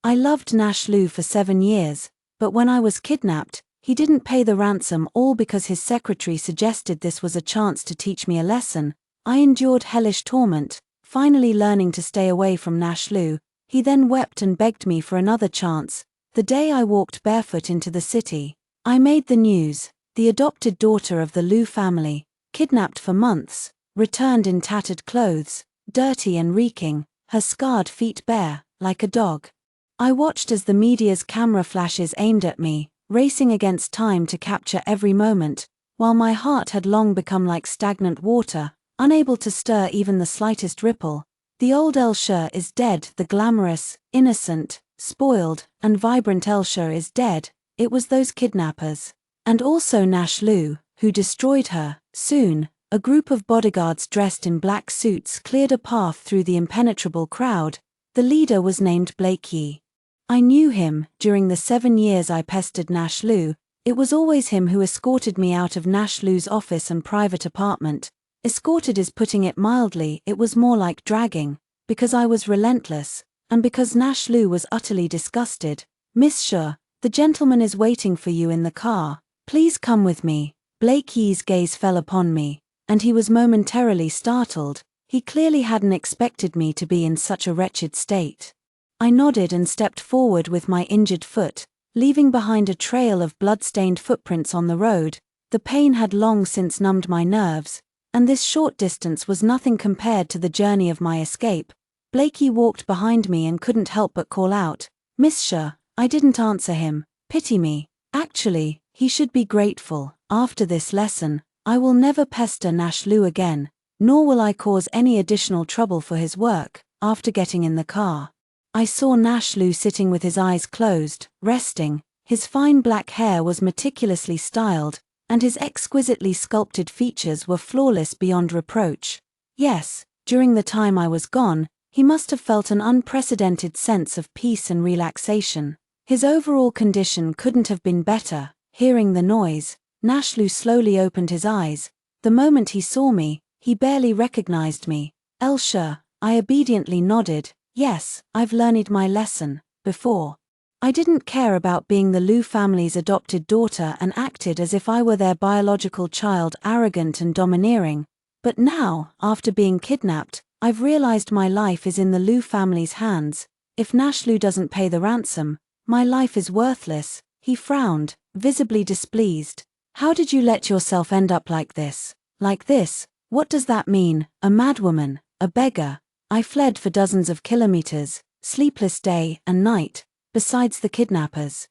I loved Nash Lu for 7 years, but when I was kidnapped, he didn't pay the ransom, all because his secretary suggested this was a chance to teach me a lesson. I endured hellish torment, finally learning to stay away from Nash Lu. He then wept and begged me for another chance. The day I walked barefoot into the city, I made the news. The adopted daughter of the Lu family, kidnapped for months, returned in tattered clothes, dirty and reeking, her scarred feet bare, like a dog. I watched as the media's camera flashes aimed at me, racing against time to capture every moment, while my heart had long become like stagnant water, unable to stir even the slightest ripple. The old Elsha is dead. The glamorous, innocent, spoiled, and vibrant Elsha is dead. It was those kidnappers. And also Nash Lu, who destroyed her. Soon, a group of bodyguards dressed in black suits cleared a path through the impenetrable crowd. The leader was named Blake Yi. I knew him. During the 7 years I pestered Nash Lu, it was always him who escorted me out of Nash Lu's office and private apartment. Escorted is putting it mildly. It was more like dragging, because I was relentless, and because Nash Lu was utterly disgusted. "Miss Shur, the gentleman is waiting for you in the car. Please come with me." Blake Yi's gaze fell upon me, and he was momentarily startled. He clearly hadn't expected me to be in such a wretched state. I nodded and stepped forward with my injured foot, leaving behind a trail of blood-stained footprints on the road. The pain had long since numbed my nerves, and this short distance was nothing compared to the journey of my escape. Blakey walked behind me and couldn't help but call out, "Miss Shur." I didn't answer him. Pity me. Actually, he should be grateful. After this lesson, I will never pester Nash Lu again, nor will I cause any additional trouble for his work. After getting in the car, I saw Nash Lu sitting with his eyes closed, resting. His fine black hair was meticulously styled, and his exquisitely sculpted features were flawless beyond reproach. Yes, during the time I was gone, he must have felt an unprecedented sense of peace and relaxation. His overall condition couldn't have been better. Hearing the noise, Nash Lu slowly opened his eyes. The moment he saw me, he barely recognized me. "Elsha," I obediently nodded. "Yes, I've learned my lesson." Before, I didn't care about being the Lu family's adopted daughter and acted as if I were their biological child, arrogant and domineering. But now, after being kidnapped, I've realized my life is in the Lu family's hands. If Nash Lu doesn't pay the ransom, my life is worthless. He frowned, visibly displeased. "How did you let yourself end up like this?" "Like this? What does that mean? A madwoman, a beggar?" I fled for dozens of kilometers, sleepless day and night. Besides the kidnappers,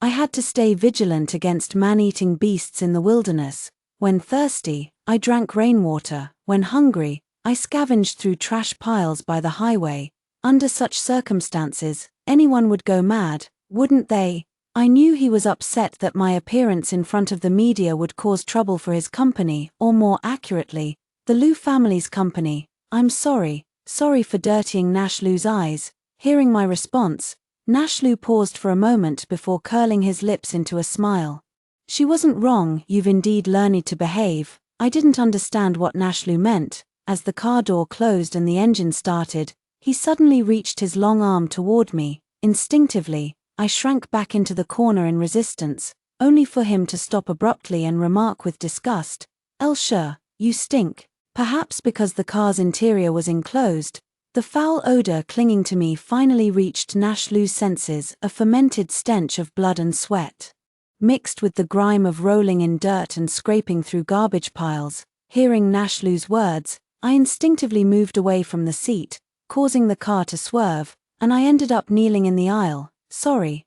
I had to stay vigilant against man-eating beasts in the wilderness. When thirsty, I drank rainwater. When hungry, I scavenged through trash piles by the highway. Under such circumstances, anyone would go mad, wouldn't they? I knew he was upset that my appearance in front of the media would cause trouble for his company, or more accurately, the Lu family's company. "I'm sorry for dirtying Nash Lu's eyes." Hearing my response, Nash Lu paused for a moment before curling his lips into a smile. "She wasn't wrong. You've indeed learned to behave." I didn't understand what Nash Lu meant. As the car door closed and the engine started, he suddenly reached his long arm toward me. Instinctively, I shrank back into the corner in resistance, only for him to stop abruptly and remark with disgust, "Elsha, you stink." Perhaps because the car's interior was enclosed, the foul odor clinging to me finally reached Nash Lu's senses, a fermented stench of blood and sweat, mixed with the grime of rolling in dirt and scraping through garbage piles. Hearing Nash Lu's words, I instinctively moved away from the seat, causing the car to swerve, and I ended up kneeling in the aisle. Sorry,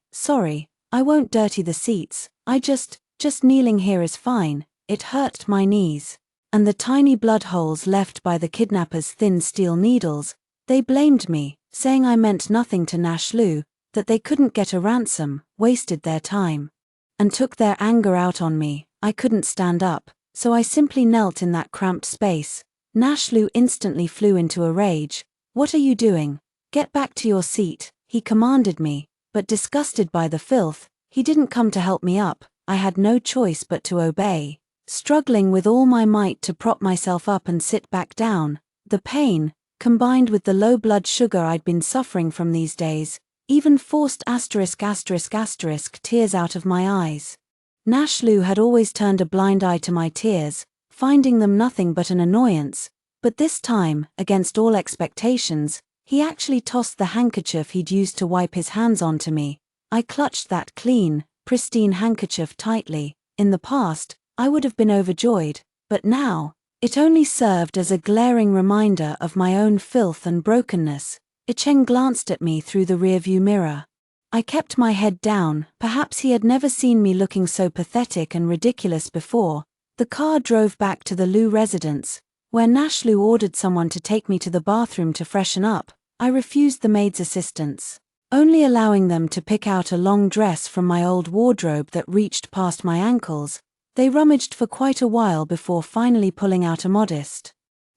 I won't dirty the seats. I just kneeling here is fine." It hurt my knees. And the tiny blood holes left by the kidnappers' thin steel needles. They blamed me, saying I meant nothing to Nash Lu, that they couldn't get a ransom, wasted their time, and took their anger out on me. I couldn't stand up, so I simply knelt in that cramped space. Nash Lu instantly flew into a rage. "What are you doing? Get back to your seat," he commanded me, but disgusted by the filth, he didn't come to help me up. I had no choice but to obey. Struggling with all my might to prop myself up and sit back down, the pain, combined with the low blood sugar I'd been suffering from these days, even forced tears out of my eyes. Nashlu had always turned a blind eye to my tears, finding them nothing but an annoyance, but this time, against all expectations, he actually tossed the handkerchief he'd used to wipe his hands onto me. I clutched that clean, pristine handkerchief tightly. In the past, I would have been overjoyed, but now, it only served as a glaring reminder of my own filth and brokenness. Cheng glanced at me through the rearview mirror. I kept my head down, perhaps he had never seen me looking so pathetic and ridiculous before. The car drove back to the Lu residence, where Nashlu ordered someone to take me to the bathroom to freshen up. I refused the maid's assistance, only allowing them to pick out a long dress from my old wardrobe that reached past my ankles. They rummaged for quite a while before finally pulling out a modest,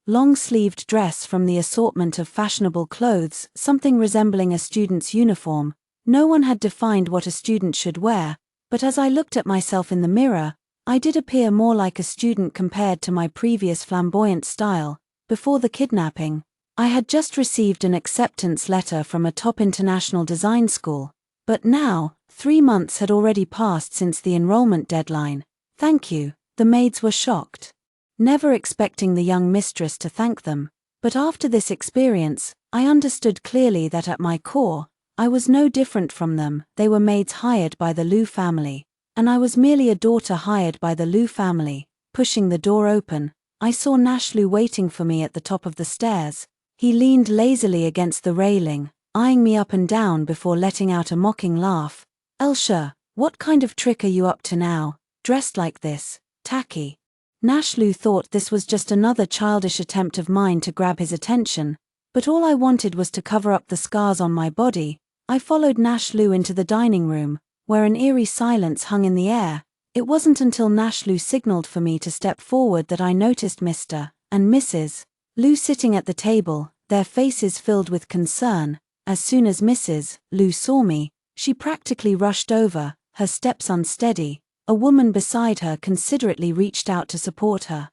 long-sleeved dress from the assortment of fashionable clothes, something resembling a student's uniform. No one had defined what a student should wear, but as I looked at myself in the mirror, I did appear more like a student compared to my previous flamboyant style. Before the kidnapping, I had just received an acceptance letter from a top international design school, but now, 3 months had already passed since the enrollment deadline. Thank you, the maids were shocked, never expecting the young mistress to thank them, but after this experience, I understood clearly that at my core, I was no different from them. They were maids hired by the Lu family, and I was merely a daughter hired by the Lu family. Pushing the door open, I saw Nashlu waiting for me at the top of the stairs. He leaned lazily against the railing, eyeing me up and down before letting out a mocking laugh. Elsha, what kind of trick are you up to now, dressed like this, tacky? Nashlu thought this was just another childish attempt of mine to grab his attention, but all I wanted was to cover up the scars on my body. I followed Nashlu into the dining room, where an eerie silence hung in the air. It wasn't until Nashlu signaled for me to step forward that I noticed Mr. and Mrs. Lu sitting at the table, their faces filled with concern. As soon as Mrs. Lu saw me, she practically rushed over, her steps unsteady. A woman beside her considerately reached out to support her.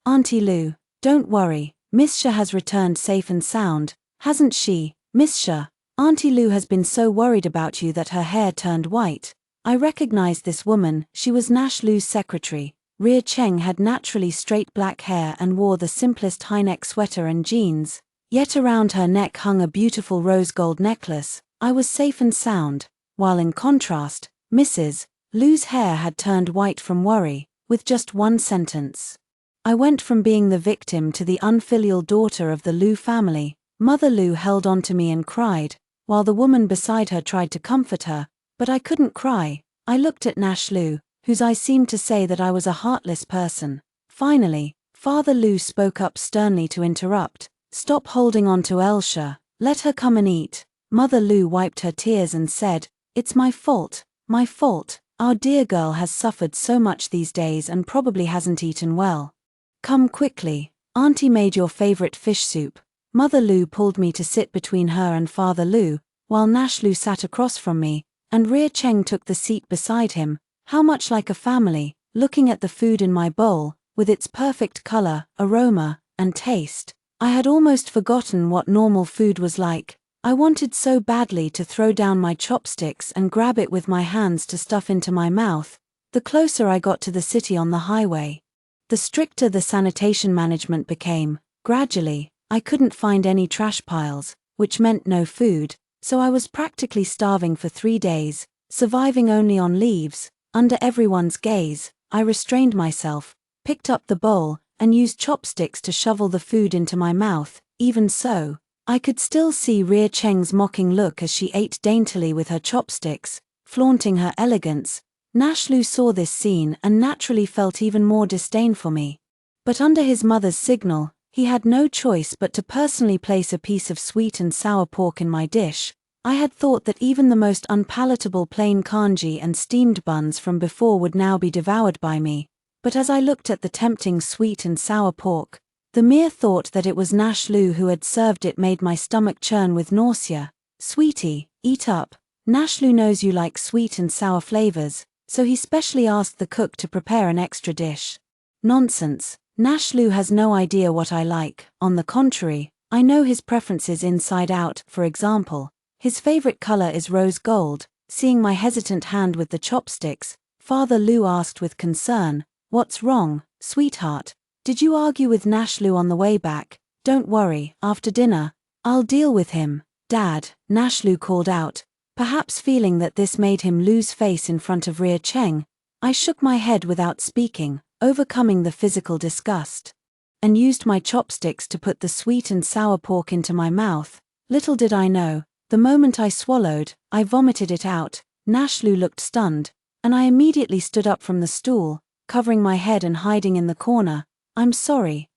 Auntie Lu, don't worry, Miss Shah has returned safe and sound, hasn't she, Miss Shah? Auntie Lu has been so worried about you that her hair turned white. I recognized this woman. She was Nashlu's secretary. Ria Cheng had naturally straight black hair and wore the simplest high-neck sweater and jeans, yet around her neck hung a beautiful rose gold necklace. I was safe and sound, while in contrast, Mrs. Lu's hair had turned white from worry. With just one sentence, I went from being the victim to the unfilial daughter of the Lu family. Mother Lu held on to me and cried, while the woman beside her tried to comfort her, but I couldn't cry. I looked at Nashlu, whose eyes seemed to say that I was a heartless person. Finally, Father Lu spoke up sternly to interrupt. Stop holding on to Elsha, let her come and eat. Mother Lu wiped her tears and said, it's my fault, my fault. Our dear girl has suffered so much these days and probably hasn't eaten well. Come quickly, Auntie made your favorite fish soup. Mother Lu pulled me to sit between her and Father Lu, while Nashlu sat across from me, and Ria Cheng took the seat beside him. How much like a family, looking at the food in my bowl, with its perfect color, aroma, and taste. I had almost forgotten what normal food was like. I wanted so badly to throw down my chopsticks and grab it with my hands to stuff into my mouth. The closer I got to the city on the highway, the stricter the sanitation management became. Gradually, I couldn't find any trash piles, which meant no food, so I was practically starving for 3 days, surviving only on leaves. Under everyone's gaze, I restrained myself, picked up the bowl, and used chopsticks to shovel the food into my mouth. Even so, I could still see Ria Cheng's mocking look as she ate daintily with her chopsticks, flaunting her elegance. Nashlu saw this scene and naturally felt even more disdain for me. But under his mother's signal, he had no choice but to personally place a piece of sweet and sour pork in my dish. I had thought that even the most unpalatable plain kanji and steamed buns from before would now be devoured by me, but as I looked at the tempting sweet and sour pork, the mere thought that it was Nashlu who had served it made my stomach churn with nausea. Sweetie, eat up. Nashlu knows you like sweet and sour flavors, so he specially asked the cook to prepare an extra dish. Nonsense. Nashlu has no idea what I like. On the contrary, I know his preferences inside out. For example, His favorite color is rose gold. Seeing my hesitant hand with the chopsticks, Father Lou asked with concern, "What's wrong, sweetheart? Did you argue with Nash Lou on the way back?" "Don't worry, after dinner, I'll deal with him, Dad," Nash Lou called out, perhaps feeling that this made him lose face in front of Ria Cheng. I shook my head without speaking, overcoming the physical disgust, and used my chopsticks to put the sweet and sour pork into my mouth. Little did I know, the moment I swallowed, I vomited it out. Nash Lou looked stunned, and I immediately stood up from the stool, covering my head and hiding in the corner. I'm sorry,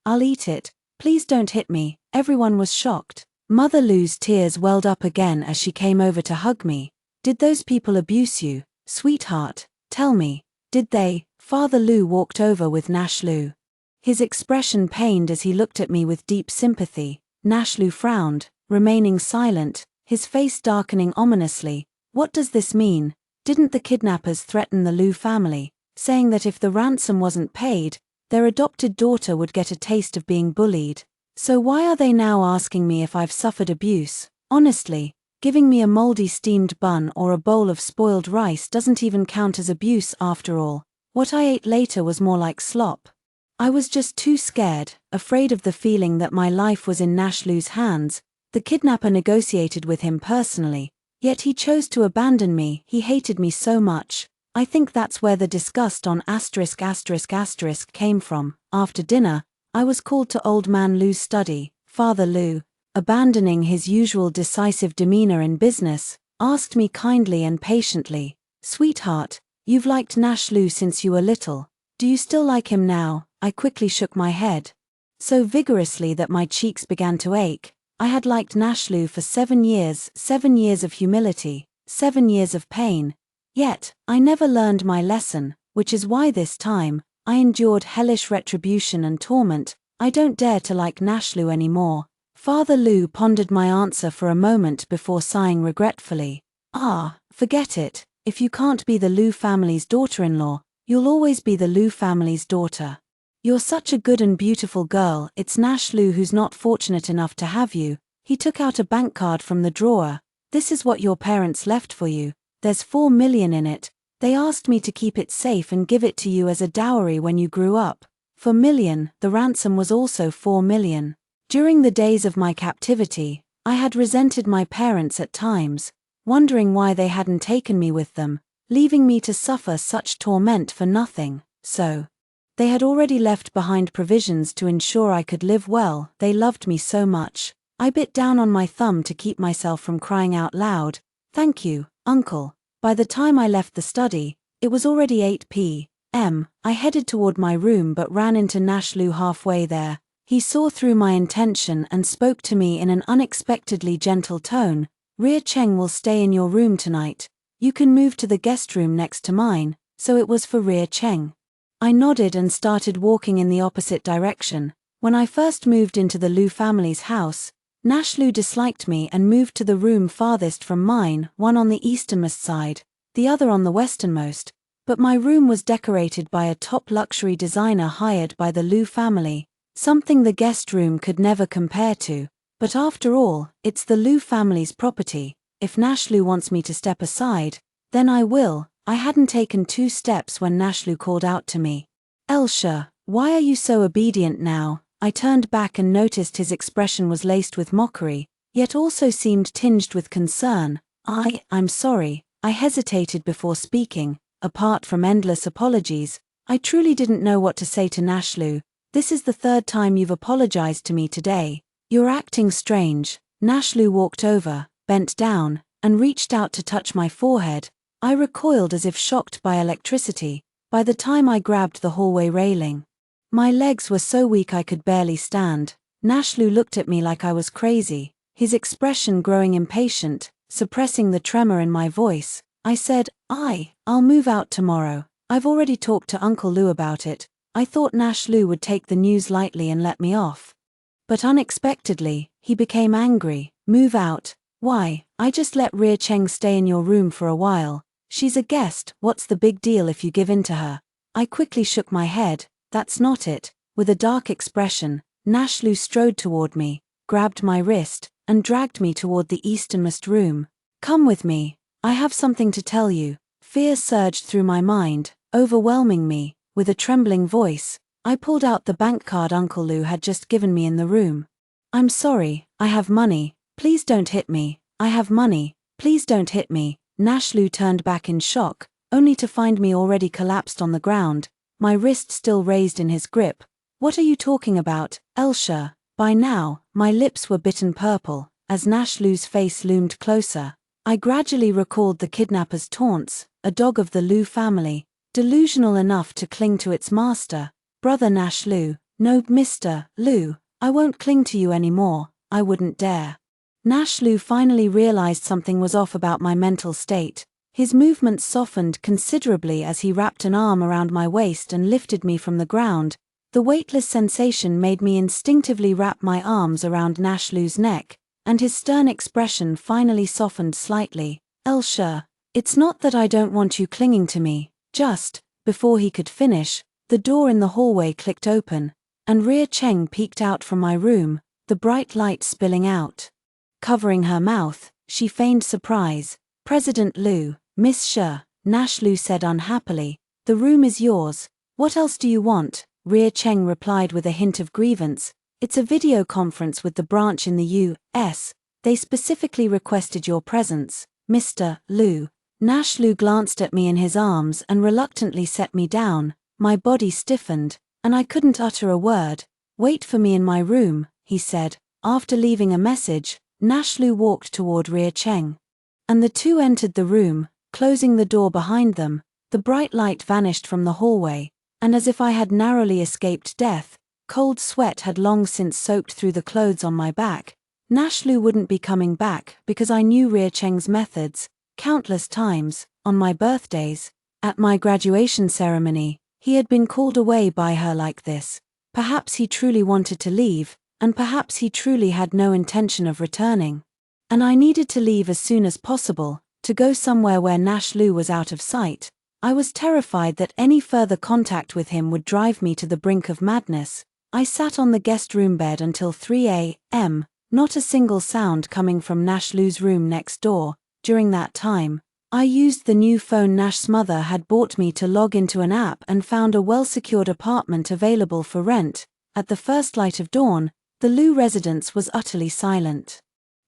I'll eat it, please don't hit me." Everyone was shocked. Mother Lou's tears welled up again as she came over to hug me. "Did those people abuse you, sweetheart? Tell me, did they?" Father Lou walked over with Nash Lou. His expression pained as he looked at me with deep sympathy. Nash Lou frowned, remaining silent, his face darkening ominously. "What does this mean? Didn't the kidnappers threaten the Lou family, saying that if the ransom wasn't paid, their adopted daughter would get a taste of being bullied? So why are they now asking me if I've suffered abuse? Honestly, giving me a moldy steamed bun or a bowl of spoiled rice doesn't even count as abuse after all. What I ate later was more like slop." I was just too scared, afraid of the feeling that my life was in Nash Lou's hands. The kidnapper negotiated with him personally, yet he chose to abandon me. He hated me so much. I think that's where the disgust on **** came from. After dinner, I was called to Old Man Lou's study. Father Lou, abandoning his usual decisive demeanor in business, asked me kindly and patiently, "Sweetheart, you've liked Nash Lou since you were little. Do you still like him now?" I quickly shook my head, so vigorously that my cheeks began to ache. I had liked Nash Lou for 7 years, 7 years of humility, 7 years of pain. Yet, I never learned my lesson, which is why this time, I endured hellish retribution and torment. I don't dare to like Nash Lou anymore. Father Lou pondered my answer for a moment before sighing regretfully. Forget it. If you can't be the Lou family's daughter-in-law, you'll always be the Lou family's daughter. You're such a good and beautiful girl. It's Nash Lou who's not fortunate enough to have you." He took out a bank card from the drawer. "This is what your parents left for you. There's 4 million in it. They asked me to keep it safe and give it to you as a dowry when you grew up." 4 million, the ransom was also 4 million. During the days of my captivity, I had resented my parents at times, wondering why they hadn't taken me with them, leaving me to suffer such torment for nothing. So, they had already left behind provisions to ensure I could live well. They loved me so much. I bit down on my thumb to keep myself from crying out loud. "Thank you, Uncle." By the time I left the study, it was already 8 p.m. I headed toward my room but ran into Nash Lou halfway there. He saw through my intention and spoke to me in an unexpectedly gentle tone. "Ria Cheng will stay in your room tonight. You can move to the guest room next to mine." So it was for Ria Cheng. I nodded and started walking in the opposite direction. When I first moved into the Lou family's house, Nash Lou disliked me and moved to the room farthest from mine, one on the easternmost side, the other on the westernmost. But my room was decorated by a top luxury designer hired by the Lou family, something the guest room could never compare to. But after all, it's the Lou family's property. If Nash Lou wants me to step aside, then I will. I hadn't taken 2 steps when Nash Lou called out to me. "Elsha, why are you so obedient now?" I turned back and noticed his expression was laced with mockery, yet also seemed tinged with concern. I'm sorry." I hesitated before speaking. Apart from endless apologies, I truly didn't know what to say to Nash Lou. "This is the 3rd time you've apologized to me today. You're acting strange." Nash Lou walked over, bent down, and reached out to touch my forehead. I recoiled as if shocked by electricity. By the time I grabbed the hallway railing, my legs were so weak I could barely stand. Nash Lou looked at me like I was crazy, his expression growing impatient, suppressing the tremor in my voice. I said, I'll move out tomorrow. I've already talked to Uncle Lou about it." I thought Nash Lou would take the news lightly and let me off. But unexpectedly, he became angry. "Move out? Why, I just let Ria Cheng stay in your room for a while. She's a guest. What's the big deal if you give in to her?" I quickly shook my head. "That's not it." With a dark expression, Nash Lou strode toward me, grabbed my wrist, and dragged me toward the easternmost room. "Come with me. I have something to tell you." Fear surged through my mind, overwhelming me. With a trembling voice, I pulled out the bank card Uncle Lou had just given me in the room. "I'm sorry, I have money. Please don't hit me. I have money. Please don't hit me." Nash Lou turned back in shock, only to find me already collapsed on the ground, my wrist still raised in his grip. "What are you talking about, Elsha?" By now, my lips were bitten purple, as Nash Lou's face loomed closer. I gradually recalled the kidnapper's taunts, a dog of the Lou family, delusional enough to cling to its master. "Brother Nash Lou." "No, Mr. Lou, I won't cling to you anymore, I wouldn't dare." Nash Lou finally realized something was off about my mental state. His movements softened considerably as he wrapped an arm around my waist and lifted me from the ground. The weightless sensation made me instinctively wrap my arms around Nash Lou's neck, and his stern expression finally softened slightly. "Elsha, it's not that I don't want you clinging to me, just..." Before he could finish, the door in the hallway clicked open, and Ria Cheng peeked out from my room, the bright light spilling out. Covering her mouth, she feigned surprise. "President Lou, Miss Shi," Nash Lou said unhappily, "the room is yours. What else do you want?" Ria Cheng replied with a hint of grievance. "It's a video conference with the branch in the U.S. They specifically requested your presence, Mr. Lou." Nash Lou glanced at me in his arms and reluctantly set me down. My body stiffened, and I couldn't utter a word. "Wait for me in my room," he said. After leaving a message, Nash Lou walked toward Ria Cheng, and the two entered the room, closing the door behind them. The bright light vanished from the hallway, and as if I had narrowly escaped death, cold sweat had long since soaked through the clothes on my back. Nash Lou wouldn't be coming back because I knew Ria Cheng's methods. Countless times, on my birthdays, at my graduation ceremony, he had been called away by her like this. Perhaps he truly wanted to leave, and perhaps he truly had no intention of returning. And I needed to leave as soon as possible, to go somewhere where Nash Lou was out of sight. I was terrified that any further contact with him would drive me to the brink of madness. I sat on the guest room bed until 3 a.m., not a single sound coming from Nash Lou's room next door. During that time, I used the new phone Nash's mother had bought me to log into an app and found a well-secured apartment available for rent. At the first light of dawn, the Lou residence was utterly silent.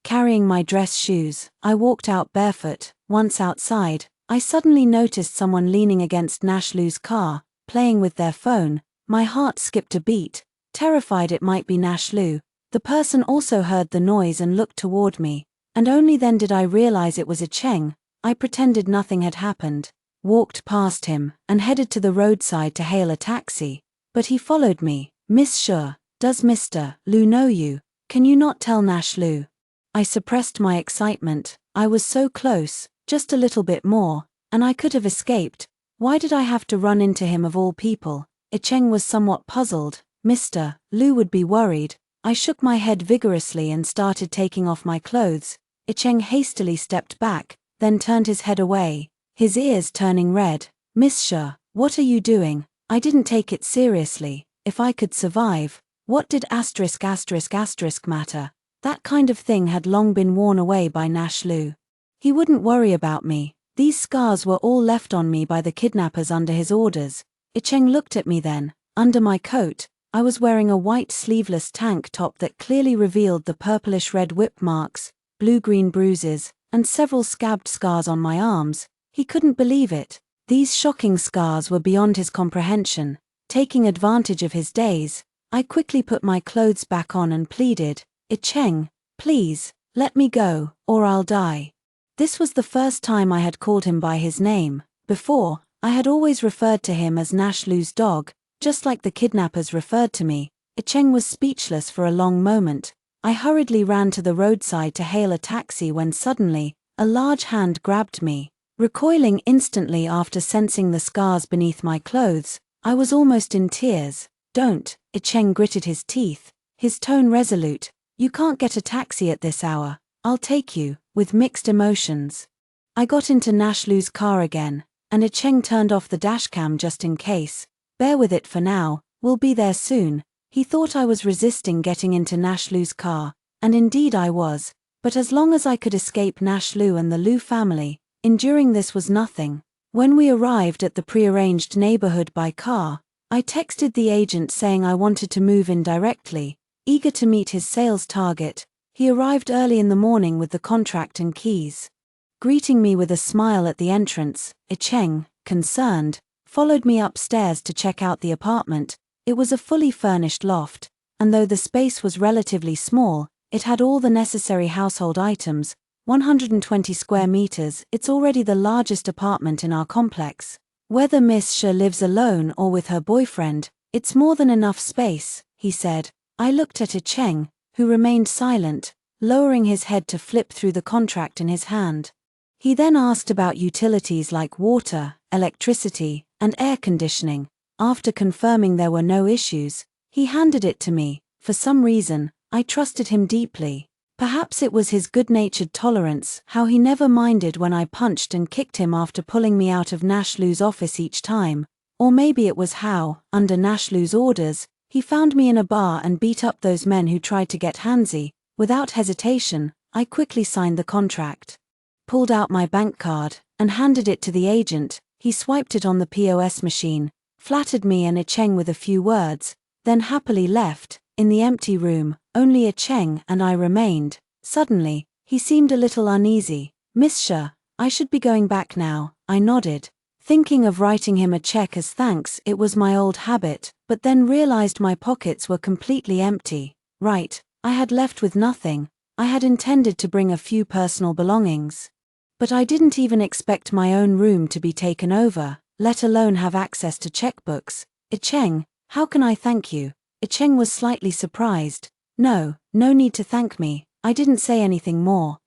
Carrying my dress shoes, I walked out barefoot. Once outside, I suddenly noticed someone leaning against Nash Lou's car, playing with their phone. My heart skipped a beat, terrified it might be Nash Lou. The person also heard the noise and looked toward me, and only then did I realize it was a Cheng. I pretended nothing had happened, walked past him, and headed to the roadside to hail a taxi. But he followed me. "Miss Shi, does Mr. Lou know you? Can you not tell Nash Lou?" I suppressed my excitement. I was so close, just a little bit more, and I could have escaped. Why did I have to run into him of all people? Cheng was somewhat puzzled. Mr. Lou would be worried. I shook my head vigorously and started taking off my clothes. Cheng hastily stepped back, then turned his head away, his ears turning red. "Miss Shi, what are you doing?" I didn't take it seriously. If I could survive, what did **** matter? That kind of thing had long been worn away by Nash Lou. He wouldn't worry about me. These scars were all left on me by the kidnappers under his orders. Cheng looked at me then. Under my coat, I was wearing a white sleeveless tank top that clearly revealed the purplish-red whip marks, blue-green bruises, and several scabbed scars on my arms. He couldn't believe it. These shocking scars were beyond his comprehension. Taking advantage of his daze, I quickly put my clothes back on and pleaded, "Cheng, please, let me go, or I'll die." This was the first time I had called him by his name. Before, I had always referred to him as Nash Lou's dog, just like the kidnappers referred to me. Cheng was speechless for a long moment. I hurriedly ran to the roadside to hail a taxi when suddenly, a large hand grabbed me. Recoiling instantly after sensing the scars beneath my clothes, I was almost in tears. "Don't," Cheng gritted his teeth, his tone resolute. "You can't get a taxi at this hour. I'll take you," with mixed emotions. I got into Nash Lou's car again, and Cheng turned off the dashcam just in case. "Bear with it for now, we'll be there soon." He thought I was resisting getting into Nash Lou's car, And indeed I was, but as long as I could escape Nash Lu and the Lu family, enduring this was nothing. When we arrived at the prearranged neighborhood by car, I texted the agent saying I wanted to move in directly, eager to meet his sales target. He arrived early in the morning with the contract and keys. Greeting me with a smile at the entrance, Cheng, concerned, followed me upstairs to check out the apartment. It was a fully furnished loft, and though the space was relatively small, it had all the necessary household items. 120 square meters, it's already the largest apartment in our complex. Whether Miss Xia lives alone or with her boyfriend, it's more than enough space, he said. I looked at Cheng, who remained silent, lowering his head to flip through the contract in his hand. He then asked about utilities like water, electricity, and air conditioning. After confirming there were no issues, he handed it to me. For some reason, I trusted him deeply. Perhaps it was his good-natured tolerance, how he never minded when I punched and kicked him after pulling me out of Nash Lu's office each time. Or maybe it was how, under Nash Lu's orders, he found me in a bar and beat up those men who tried to get handsy. Without hesitation, I quickly signed the contract, pulled out my bank card, and handed it to the agent. He swiped it on the POS machine, flattered me and Cheng with a few words, then happily left. In the empty room, only Cheng and I remained. Suddenly, he seemed a little uneasy. Miss Xia, I should be going back now, I nodded, thinking of writing him a check as thanks. It was my old habit, but then realized my pockets were completely empty. Right, I had left with nothing. I had intended to bring a few personal belongings. But I didn't even expect my own room to be taken over, let alone have access to checkbooks. Cheng, how can I thank you? Cheng was slightly surprised. No need to thank me, I didn't say anything more.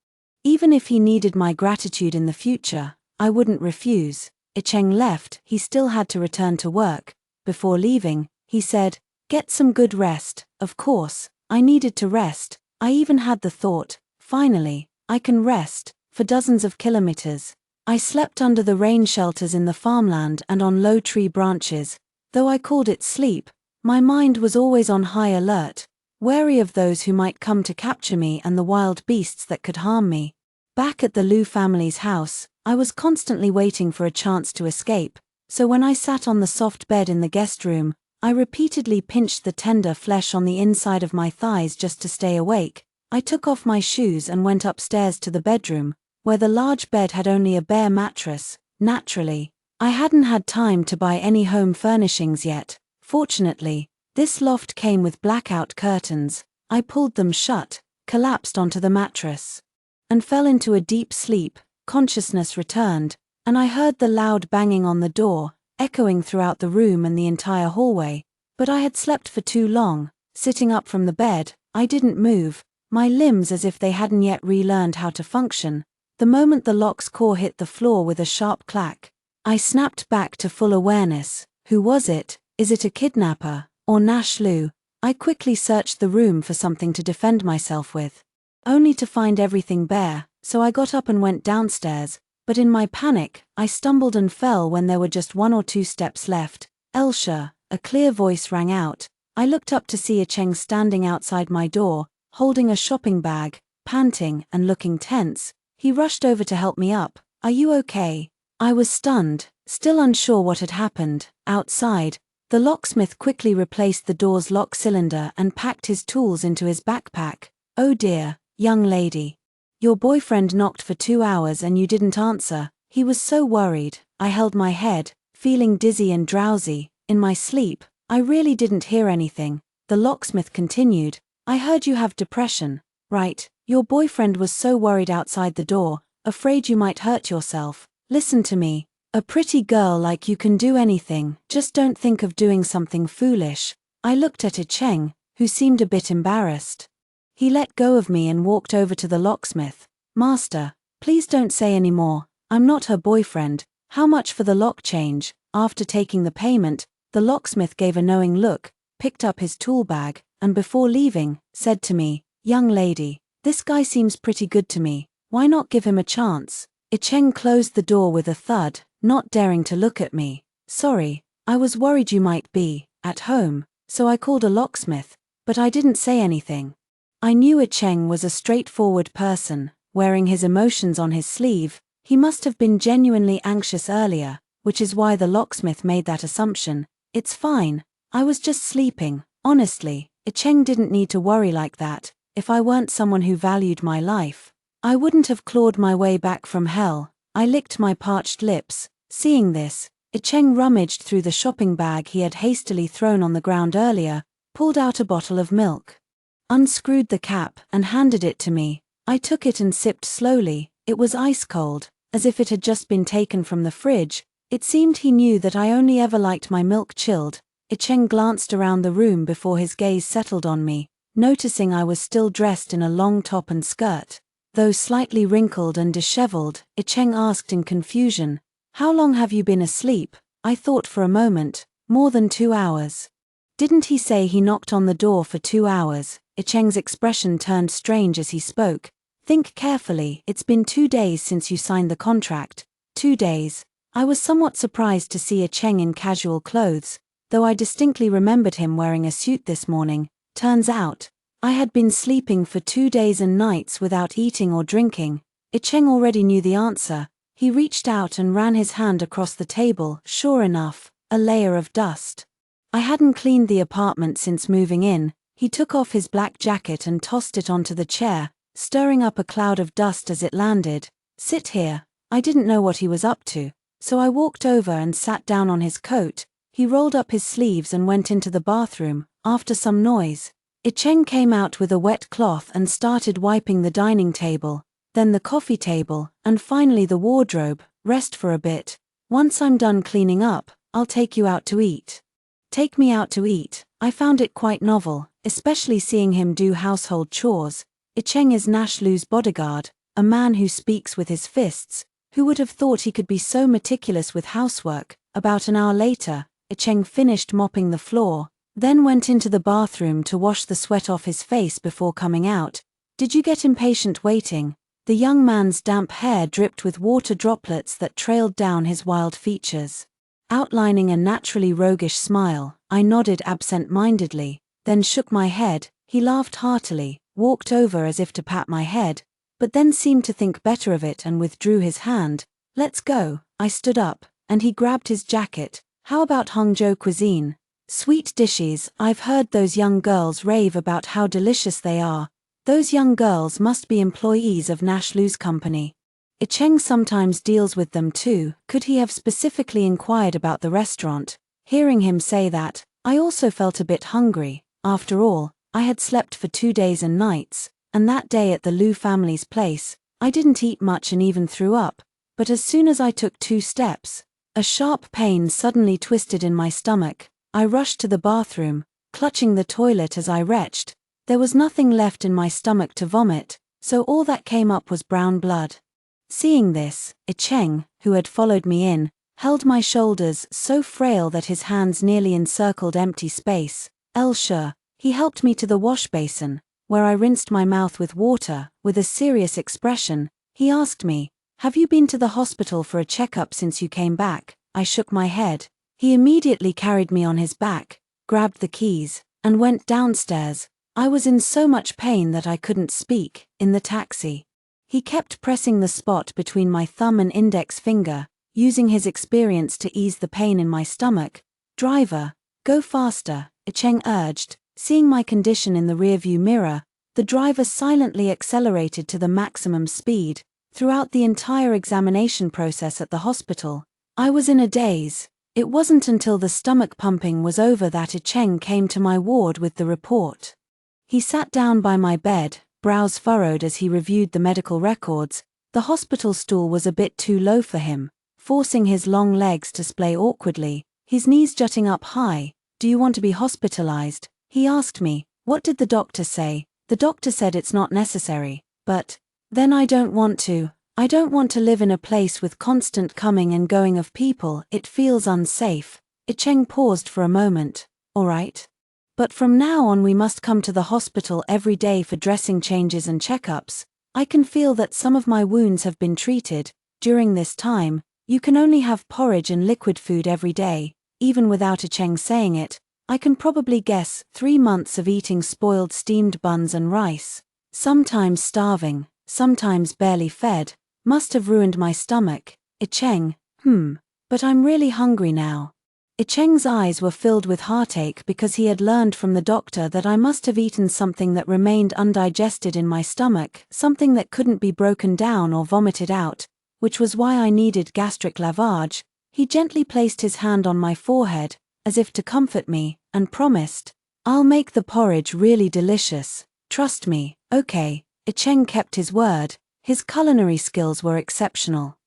Even if he needed my gratitude in the future, I wouldn't refuse. Cheng left. He still had to return to work. Before leaving, he said, "Get some good rest." Of course, I needed to rest. I even had the thought, finally, I can rest, for dozens of kilometers. I slept under the rain shelters in the farmland and on low tree branches. Though I called it sleep, my mind was always on high alert, wary of those who might come to capture me and the wild beasts that could harm me. Back at the Lu family's house, I was constantly waiting for a chance to escape, so when I sat on the soft bed in the guest room, I repeatedly pinched the tender flesh on the inside of my thighs just to stay awake. I took off my shoes and went upstairs to the bedroom, where the large bed had only a bare mattress. Naturally, I hadn't had time to buy any home furnishings yet. Fortunately, this loft came with blackout curtains. I pulled them shut, collapsed onto the mattress, and fell into a deep sleep. Consciousness returned, and I heard the loud banging on the door, echoing throughout the room and the entire hallway. But I had slept for too long. Sitting up from the bed, I didn't move, my limbs as if they hadn't yet relearned how to function. The moment the lock's core hit the floor with a sharp clack, I snapped back to full awareness. Who was it? Is it a kidnapper, or Nash Lu? I quickly searched the room for something to defend myself with, only to find everything bare, so I got up and went downstairs, but in my panic, I stumbled and fell when there were just 1 or 2 steps left. "Elsha," a clear voice rang out. I looked up to see Cheng standing outside my door, holding a shopping bag, panting and looking tense. He rushed over to help me up. "Are you okay?" I was stunned, still unsure what had happened. Outside, the locksmith quickly replaced the door's lock cylinder and packed his tools into his backpack. "Oh dear, young lady. Your boyfriend knocked for 2 hours and you didn't answer." He was so worried. I held my head, feeling dizzy and drowsy. In my sleep, I really didn't hear anything. The locksmith continued, "I heard you have depression, right? Your boyfriend was so worried outside the door, afraid you might hurt yourself. Listen to me. A pretty girl like you can do anything, just don't think of doing something foolish." I looked at Cheng, who seemed a bit embarrassed. He let go of me and walked over to the locksmith. "Master, please don't say any more. I'm not her boyfriend. How much for the lock change?" After taking the payment, the locksmith gave a knowing look, picked up his tool bag, and before leaving, said to me, "Young lady, this guy seems pretty good to me. Why not give him a chance?" Cheng closed the door with a thud, not daring to look at me. "Sorry, I was worried you might be at home, so I called a locksmith, but I didn't say anything." I knew Cheng was a straightforward person, wearing his emotions on his sleeve. He must have been genuinely anxious earlier, which is why the locksmith made that assumption. It's fine, I was just sleeping. Honestly, Cheng didn't need to worry like that. If I weren't someone who valued my life, I wouldn't have clawed my way back from hell. I licked my parched lips. Seeing this, Cheng rummaged through the shopping bag he had hastily thrown on the ground earlier, pulled out a bottle of milk, unscrewed the cap, and handed it to me. I took it and sipped slowly. It was ice cold, as if it had just been taken from the fridge. It seemed he knew that I only ever liked my milk chilled. Cheng glanced around the room before his gaze settled on me, noticing I was still dressed in a long top and skirt. Though slightly wrinkled and disheveled, Cheng asked in confusion, "How long have you been asleep?" I thought for a moment. "More than 2 hours." Didn't he say he knocked on the door for 2 hours? Cheng's expression turned strange as he spoke. "Think carefully, it's been 2 days since you signed the contract." 2 days. I was somewhat surprised to see Cheng in casual clothes, though I distinctly remembered him wearing a suit this morning. Turns out, I had been sleeping for 2 days and nights without eating or drinking. Cheng already knew the answer. He reached out and ran his hand across the table. Sure enough, a layer of dust. I hadn't cleaned the apartment since moving in. He took off his black jacket and tossed it onto the chair, stirring up a cloud of dust as it landed. "Sit here." I didn't know what he was up to, so I walked over and sat down on his coat. He rolled up his sleeves and went into the bathroom. After some noise, Cheng came out with a wet cloth and started wiping the dining table, then the coffee table, and finally the wardrobe. "Rest for a bit. Once I'm done cleaning up, I'll take you out to eat." Take me out to eat. I found it quite novel, especially seeing him do household chores. Cheng is Nashlu's bodyguard, a man who speaks with his fists. Who would have thought he could be so meticulous with housework? About an hour later, Cheng finished mopping the floor, then went into the bathroom to wash the sweat off his face before coming out. "Did you get impatient waiting?" The young man's damp hair dripped with water droplets that trailed down his wild features, outlining a naturally roguish smile. I nodded absent-mindedly, then shook my head. He laughed heartily, walked over as if to pat my head, but then seemed to think better of it and withdrew his hand. "Let's go." I stood up, and he grabbed his jacket. "How about Hangzhou cuisine? Sweet dishes. I've heard those young girls rave about how delicious they are." Those young girls must be employees of Nashlu's company. Cheng sometimes deals with them too. Could he have specifically inquired about the restaurant? Hearing him say that, I also felt a bit hungry. After all, I had slept for 2 days and nights, and that day at the Lu family's place, I didn't eat much and even threw up. But as soon as I took 2 steps, a sharp pain suddenly twisted in my stomach. I rushed to the bathroom, clutching the toilet as I retched. There was nothing left in my stomach to vomit, so all that came up was brown blood. Seeing this, Cheng, who had followed me in, held my shoulders so frail that his hands nearly encircled empty space. Sure. He helped me to the wash basin, where I rinsed my mouth with water. With a serious expression, he asked me, "Have you been to the hospital for a checkup since you came back?" I shook my head. He immediately carried me on his back, grabbed the keys, and went downstairs. I was in so much pain that I couldn't speak. In the taxi, he kept pressing the spot between my thumb and index finger, using his experience to ease the pain in my stomach. "Driver, go faster," Cheng urged. Seeing my condition in the rearview mirror, the driver silently accelerated to the maximum speed. Throughout the entire examination process at the hospital, I was in a daze. It wasn't until the stomach pumping was over that Cheng came to my ward with the report. He sat down by my bed, brows furrowed as he reviewed the medical records. The hospital stool was a bit too low for him, forcing his long legs to splay awkwardly, his knees jutting up high. "Do you want to be hospitalized?" he asked me. "What did the doctor say?" "The doctor said it's not necessary, but then I don't want to. I don't want to live in a place with constant coming and going of people. It feels unsafe." Cheng paused for a moment. "All right. But from now on we must come to the hospital every day for dressing changes and checkups. I can feel that some of my wounds have been treated. During this time, you can only have porridge and liquid food every day." Even without Cheng saying it, I can probably guess 3 months of eating spoiled steamed buns and rice, sometimes starving, sometimes barely fed, must have ruined my stomach. Icheng, but I'm really hungry now. Icheng's eyes were filled with heartache because he had learned from the doctor that I must have eaten something that remained undigested in my stomach, something that couldn't be broken down or vomited out, which was why I needed gastric lavage. He gently placed his hand on my forehead, as if to comfort me, and promised, "I'll make the porridge really delicious, trust me." Okay, Icheng kept his word. His culinary skills were exceptional.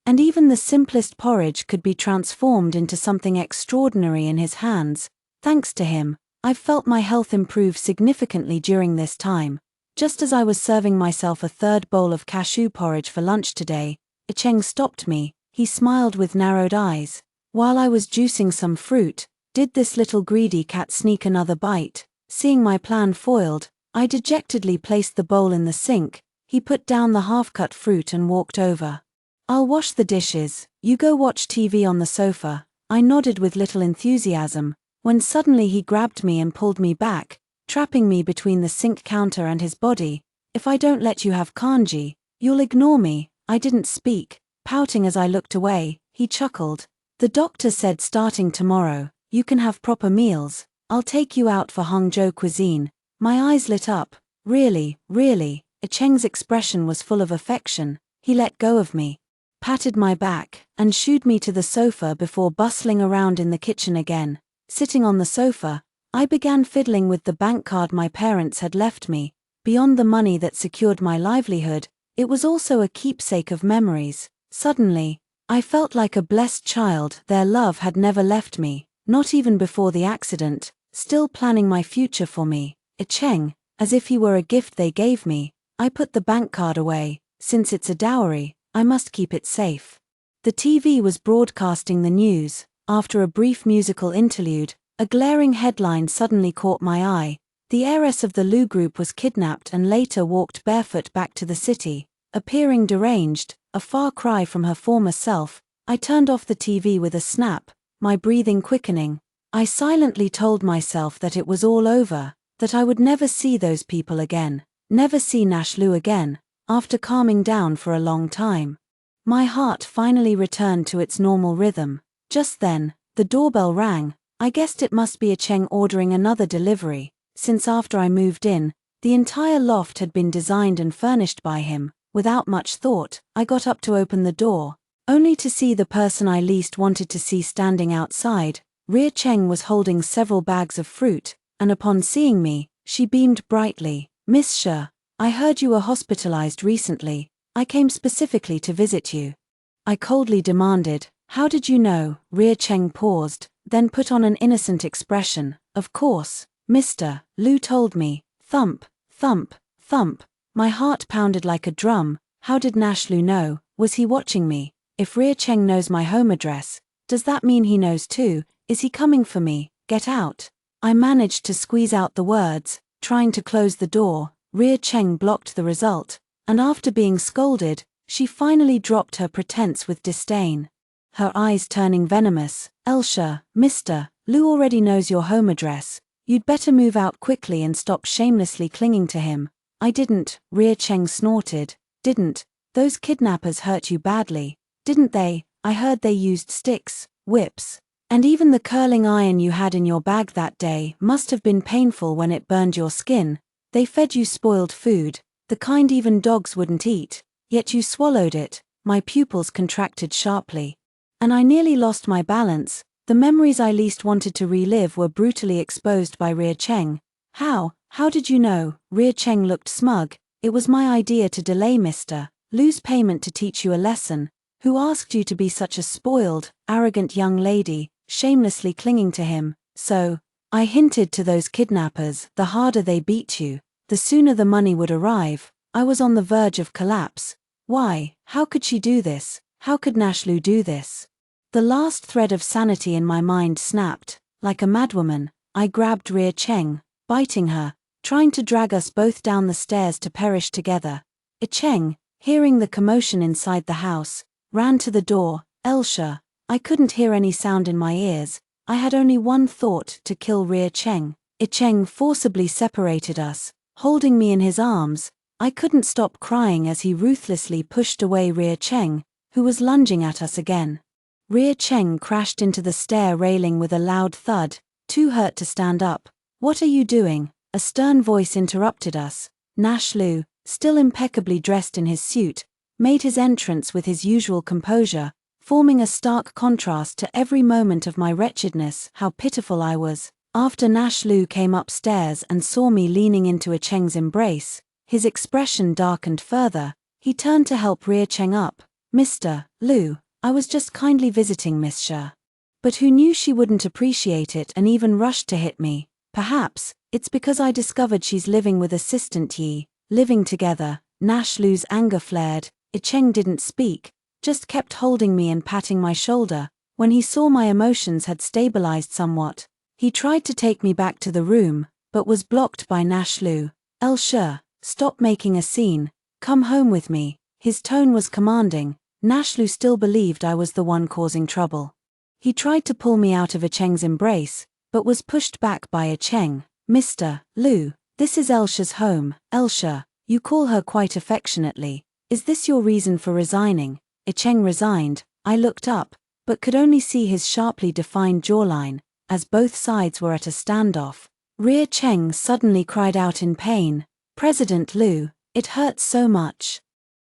And even the simplest porridge could be transformed into something extraordinary in his hands. Thanks to him, I've felt my health improve significantly during this time. Just as I was serving myself a third bowl of cashew porridge for lunch today, Icheng stopped me. He smiled with narrowed eyes. While I was juicing some fruit, did this little greedy cat sneak another bite? Seeing my plan foiled, I dejectedly placed the bowl in the sink. He put down the half-cut fruit and walked over. "I'll wash the dishes, you go watch TV on the sofa." I nodded with little enthusiasm, when suddenly he grabbed me and pulled me back, trapping me between the sink counter and his body. "If I don't let you have kanji, you'll ignore me." I didn't speak, pouting as I looked away. He chuckled. "The doctor said starting tomorrow, you can have proper meals. I'll take you out for Hangzhou cuisine." My eyes lit up. "Really, really?" Icheng's expression was full of affection. He let go of me, patted my back, and shooed me to the sofa before bustling around in the kitchen again. Sitting on the sofa, I began fiddling with the bank card my parents had left me. Beyond the money that secured my livelihood, it was also a keepsake of memories. Suddenly, I felt like a blessed child. Their love had never left me, not even before the accident, still planning my future for me. Icheng, as if he were a gift they gave me. I put the bank card away. Since it's a dowry, I must keep it safe. The TV was broadcasting the news. After a brief musical interlude, a glaring headline suddenly caught my eye. The heiress of the Lu Group was kidnapped and later walked barefoot back to the city, appearing deranged, a far cry from her former self. I turned off the TV with a snap, my breathing quickening. I silently told myself that it was all over, that I would never see those people again, never see Nash Lu again, after calming down for a long time. My heart finally returned to its normal rhythm. Just then, the doorbell rang. I guessed it must be Icheng ordering another delivery, since after I moved in, the entire loft had been designed and furnished by him. Without much thought, I got up to open the door, only to see the person I least wanted to see standing outside. Ria Cheng was holding several bags of fruit, and upon seeing me, she beamed brightly. "Miss She, I heard you were hospitalized recently. I came specifically to visit you." I coldly demanded, "How did you know?" Ria Cheng paused, then put on an innocent expression. "Of course, Mr. Lu told me." Thump, thump, thump. My heart pounded like a drum. How did Nash Lu know? Was he watching me? If Ria Cheng knows my home address, does that mean he knows too? Is he coming for me? "Get out." I managed to squeeze out the words. Trying to close the door, Ria Cheng blocked the result, and after being scolded, she finally dropped her pretense with disdain, her eyes turning venomous. "Elsha, Mr. Lu already knows your home address. You'd better move out quickly and stop shamelessly clinging to him." "I didn't," Ria Cheng snorted. "Didn't? Those kidnappers hurt you badly, didn't they? I heard they used sticks, whips, and even the curling iron you had in your bag that day must have been painful when it burned your skin. They fed you spoiled food, the kind even dogs wouldn't eat, yet you swallowed it." My pupils contracted sharply, and I nearly lost my balance. The memories I least wanted to relive were brutally exposed by Ria Cheng. How did you know?" Ria Cheng looked smug. "It was my idea to delay Mr. Lu's payment to teach you a lesson. Who asked you to be such a spoiled, arrogant young lady, shamelessly clinging to him? So, I hinted to those kidnappers, the harder they beat you, the sooner the money would arrive." I was on the verge of collapse. Why? How could she do this? How could Nash Lu do this? The last thread of sanity in my mind snapped. Like a madwoman, I grabbed Ria Cheng, biting her, trying to drag us both down the stairs to perish together. Icheng, hearing the commotion inside the house, ran to the door. "Elsha." I couldn't hear any sound in my ears, I had only one thought: to kill Ria Cheng. Cheng forcibly separated us, holding me in his arms. I couldn't stop crying as he ruthlessly pushed away Ria Cheng, who was lunging at us again. Ria Cheng crashed into the stair railing with a loud thud, too hurt to stand up. "What are you doing?" a stern voice interrupted us. Nash Lu, still impeccably dressed in his suit, made his entrance with his usual composure, forming a stark contrast to every moment of my wretchedness. How pitiful I was. After Nash Lu came upstairs and saw me leaning into Cheng's embrace, his expression darkened further. He turned to help Ria Cheng up. "Mr. Lu, I was just kindly visiting Miss Xia." But who knew she wouldn't appreciate it and even rushed to hit me? "Perhaps it's because I discovered she's living with Assistant Yi, living together." Nash Lu's anger flared. Cheng didn't speak, just kept holding me and patting my shoulder. When he saw my emotions had stabilized somewhat, he tried to take me back to the room, but was blocked by Nash Lu. "Xia, stop making a scene. Come home with me." His tone was commanding. Nash Lu still believed I was the one causing trouble. He tried to pull me out of Cheng's embrace, but was pushed back by Cheng. "Mr. Lu, this is Xia's home." "Xia, you call her quite affectionately. Is this your reason for resigning?" Cheng resigned. I looked up, but could only see his sharply defined jawline, as both sides were at a standoff. Ria Cheng suddenly cried out in pain. "President Lu, it hurts so much."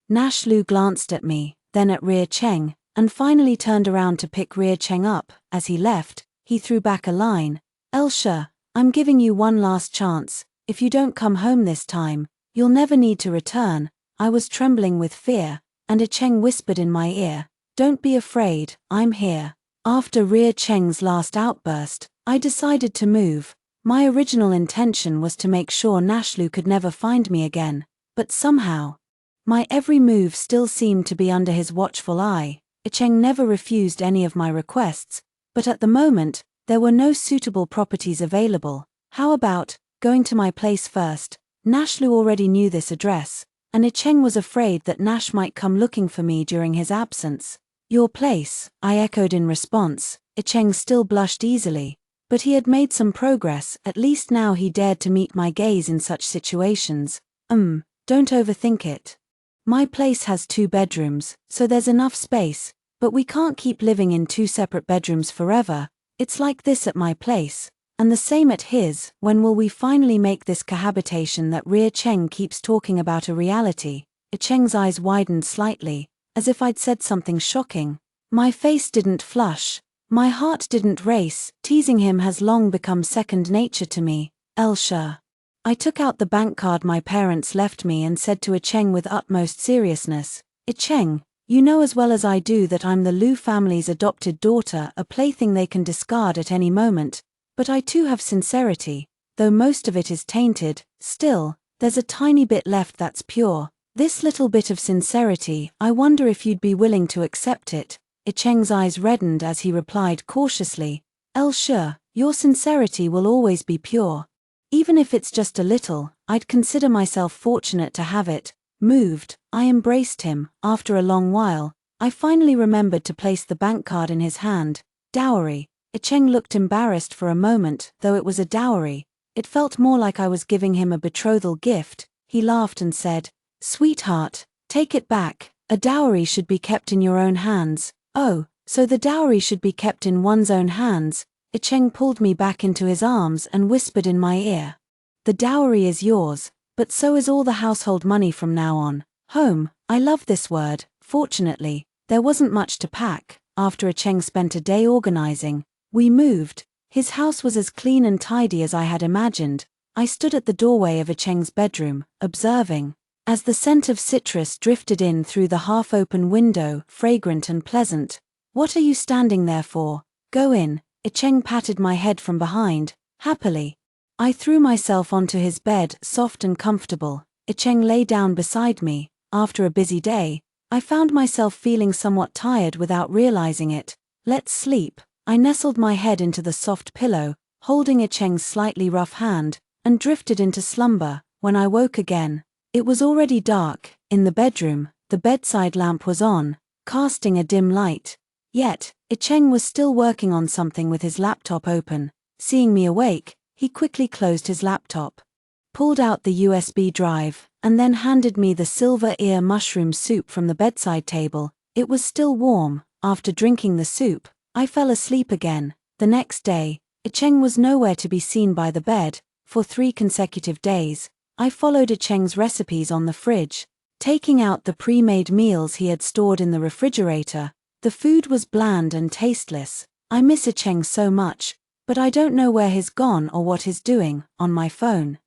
Nash Lu glanced at me, then at Ria Cheng, and finally turned around to pick Ria Cheng up. As he left, he threw back a line. "Xia, I'm giving you one last chance. If you don't come home this time, you'll never need to return." I was trembling with fear, and Cheng whispered in my ear, "Don't be afraid, I'm here." After Ria Cheng's last outburst, I decided to move. My original intention was to make sure Nash Lu could never find me again, but somehow, my every move still seemed to be under his watchful eye. Cheng never refused any of my requests, but at the moment, there were no suitable properties available. "How about going to my place first?" Nash Lu already knew this address, and Cheng was afraid that Nash might come looking for me during his absence. "Your place," I echoed in response. Cheng still blushed easily, but he had made some progress. At least now he dared to meet my gaze in such situations. Don't overthink it. My place has 2 bedrooms, so there's enough space, but we can't keep living in 2 separate bedrooms forever. It's like this at my place, and the same at his. When will we finally make this cohabitation that Ria Cheng keeps talking about a reality?" Cheng's eyes widened slightly, as if I'd said something shocking. My face didn't flush. My heart didn't race. Teasing him has long become second nature to me. "Xia." I took out the bank card my parents left me and said to Cheng with utmost seriousness, "Cheng, you know as well as I do that I'm the Lu family's adopted daughter, a plaything they can discard at any moment. But I too have sincerity, though most of it is tainted. Still, there's a tiny bit left that's pure. This little bit of sincerity, I wonder if you'd be willing to accept it." Cheng's eyes reddened as he replied cautiously, "Xia, your sincerity will always be pure. Even if it's just a little, I'd consider myself fortunate to have it." Moved, I embraced him. After a long while, I finally remembered to place the bank card in his hand. "Dowry." Cheng looked embarrassed for a moment. Though it was a dowry, it felt more like I was giving him a betrothal gift. He laughed and said, "Sweetheart, take it back. A dowry should be kept in your own hands." "Oh, so the dowry should be kept in one's own hands?" Cheng pulled me back into his arms and whispered in my ear, "The dowry is yours, but so is all the household money from now on." Home, I love this word. Fortunately, there wasn't much to pack. After Cheng spent a day organizing, we moved. His house was as clean and tidy as I had imagined. I stood at the doorway of Cheng's bedroom, observing. As the scent of citrus drifted in through the half-open window, fragrant and pleasant. "What are you standing there for? Go in." Cheng patted my head from behind, happily. I threw myself onto his bed, soft and comfortable. Cheng lay down beside me. After a busy day, I found myself feeling somewhat tired without realizing it. "Let's sleep." I nestled my head into the soft pillow, holding Cheng's slightly rough hand, and drifted into slumber. When I woke again, it was already dark. In the bedroom, the bedside lamp was on, casting a dim light. Yet, Cheng was still working on something with his laptop open. Seeing me awake, he quickly closed his laptop, pulled out the USB drive, and then handed me the silver ear mushroom soup from the bedside table. It was still warm. After drinking the soup, I fell asleep again. The next day, Cheng was nowhere to be seen by the bed. For 3 consecutive days, I followed Cheng's recipes on the fridge, taking out the pre-made meals he had stored in the refrigerator. The food was bland and tasteless. I miss Cheng so much, but I don't know where he's gone or what he's doing. On my phone,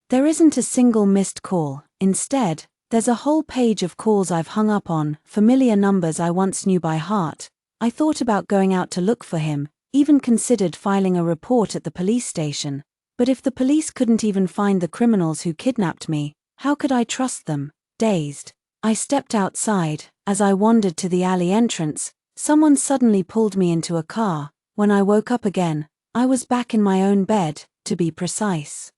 there isn't a single missed call. Instead, there's a whole page of calls I've hung up on, familiar numbers I once knew by heart. I thought about going out to look for him, even considered filing a report at the police station. But if the police couldn't even find the criminals who kidnapped me, how could I trust them? Dazed, I stepped outside. As I wandered to the alley entrance, someone suddenly pulled me into a car. When I woke up again, I was back in my own bed, to be precise.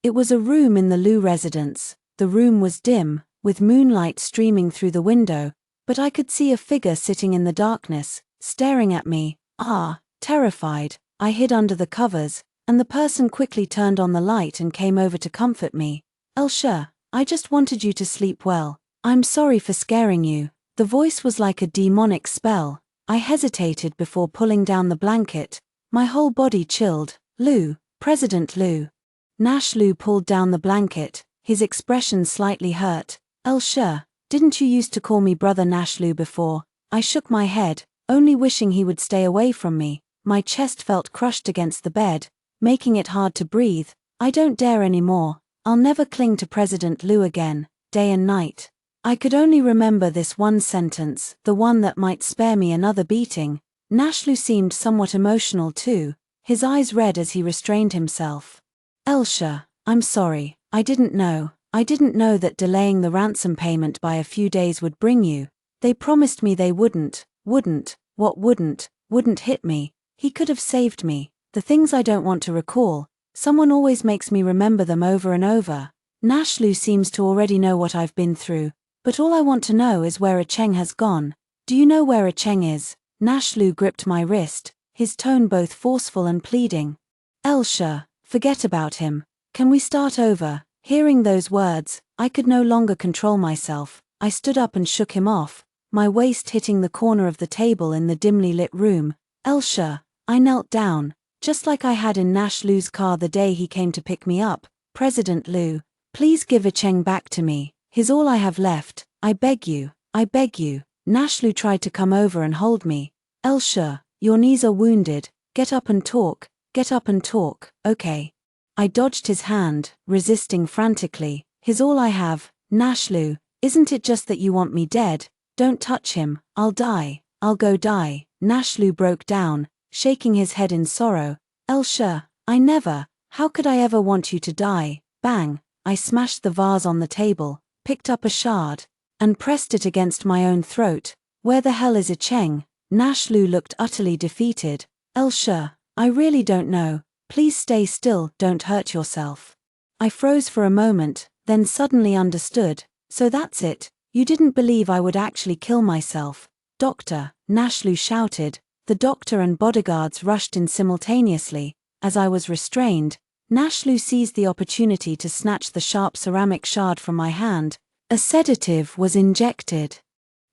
It was a room in the Liu residence. The room was dim, with moonlight streaming through the window, but I could see a figure sitting in the darkness, staring at me. Terrified, I hid under the covers, and the person quickly turned on the light and came over to comfort me. "Elsha, I just wanted you to sleep well. I'm sorry for scaring you." The voice was like a demonic spell. I hesitated before pulling down the blanket. My whole body chilled. "Liu, President Liu." Nash Liu pulled down the blanket, his expression slightly hurt. "Elsha, didn't you used to call me Brother Nash Liu before?" I shook my head, only wishing he would stay away from me. My chest felt crushed against the bed, making it hard to breathe. "I don't dare anymore. I'll never cling to President Liu again." Day and night, I could only remember this one sentence, the one that might spare me another beating. Nash Liu seemed somewhat emotional too, his eyes red as he restrained himself. "Elsha, I'm sorry. I didn't know that delaying the ransom payment by a few days would bring you. They promised me they wouldn't hit me. He could have saved me. The things I don't want to recall, someone always makes me remember them over and over." Nash Liu seems to already know what I've been through, but all I want to know is where Cheng has gone. "Do you know where Cheng is?" Nash Liu gripped my wrist, his tone both forceful and pleading. "Elsha, forget about him. Can we start over?" Hearing those words, I could no longer control myself. I stood up and shook him off, my waist hitting the corner of the table in the dimly lit room. "Elsha," I knelt down, just like I had in Nash Liu's car the day he came to pick me up. "President Liu, please give Cheng back to me. He's all I have left. I beg you, I beg you." Nash Liu tried to come over and hold me. "Elsha, your knees are wounded. Get up and talk. Okay." I dodged his hand, resisting frantically. "He's all I have." "Nash Liu, isn't it just that you want me dead? Don't touch him. I'll die. I'll go die." Nash Liu broke down, shaking his head in sorrow. "Elsha, I never. How could I ever want you to die?" Bang! I smashed the vase on the table, picked up a shard, and pressed it against my own throat. "Where the hell is Cheng?" Nash Liu looked utterly defeated. "Elsha, I really don't know. Please stay still, don't hurt yourself." I froze for a moment, then suddenly understood. "So that's it. You didn't believe I would actually kill myself." "Doctor," Nash Liu shouted. The doctor and bodyguards rushed in simultaneously. As I was restrained, Nash Liu seized the opportunity to snatch the sharp ceramic shard from my hand. A sedative was injected,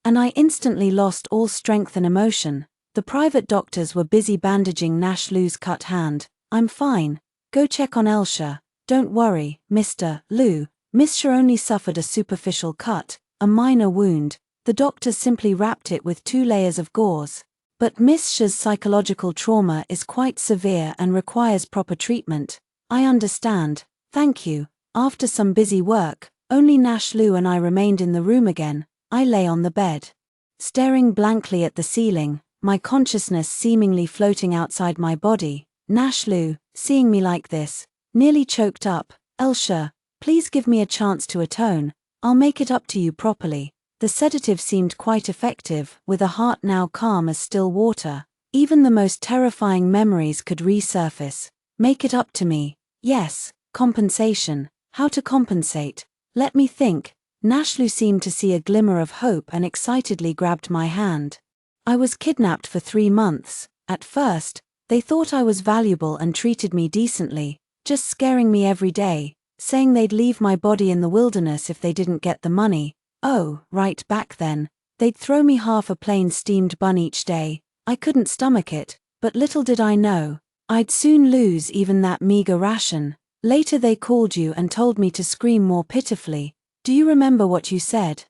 and I instantly lost all strength and emotion. The private doctors were busy bandaging Nash Liu's cut hand. "I'm fine. Go check on Elsha. Don't worry, Mr. Liu. Miss Sha only suffered a superficial cut, a minor wound. The doctors simply wrapped it with 2 layers of gauze. But Miss Sha's psychological trauma is quite severe and requires proper treatment." "I understand. Thank you." After some busy work, only Nash Liu and I remained in the room again. I lay on the bed, staring blankly at the ceiling, my consciousness seemingly floating outside my body. Nash Liu, seeing me like this, nearly choked up. "Elsha, please give me a chance to atone. I'll make it up to you properly." The sedative seemed quite effective, with a heart now calm as still water. Even the most terrifying memories could resurface. Make it up to me. Yes, compensation. How to compensate? Let me think. Nash Liu seemed to see a glimmer of hope and excitedly grabbed my hand. I was kidnapped for 3 months. At first, they thought I was valuable and treated me decently, just scaring me every day, saying they'd leave my body in the wilderness if they didn't get the money. Oh, right back then, they'd throw me half a plain steamed bun each day. I couldn't stomach it, but little did I know, I'd soon lose even that meager ration. Later they called you and told me to scream more pitifully. Do you remember what you said?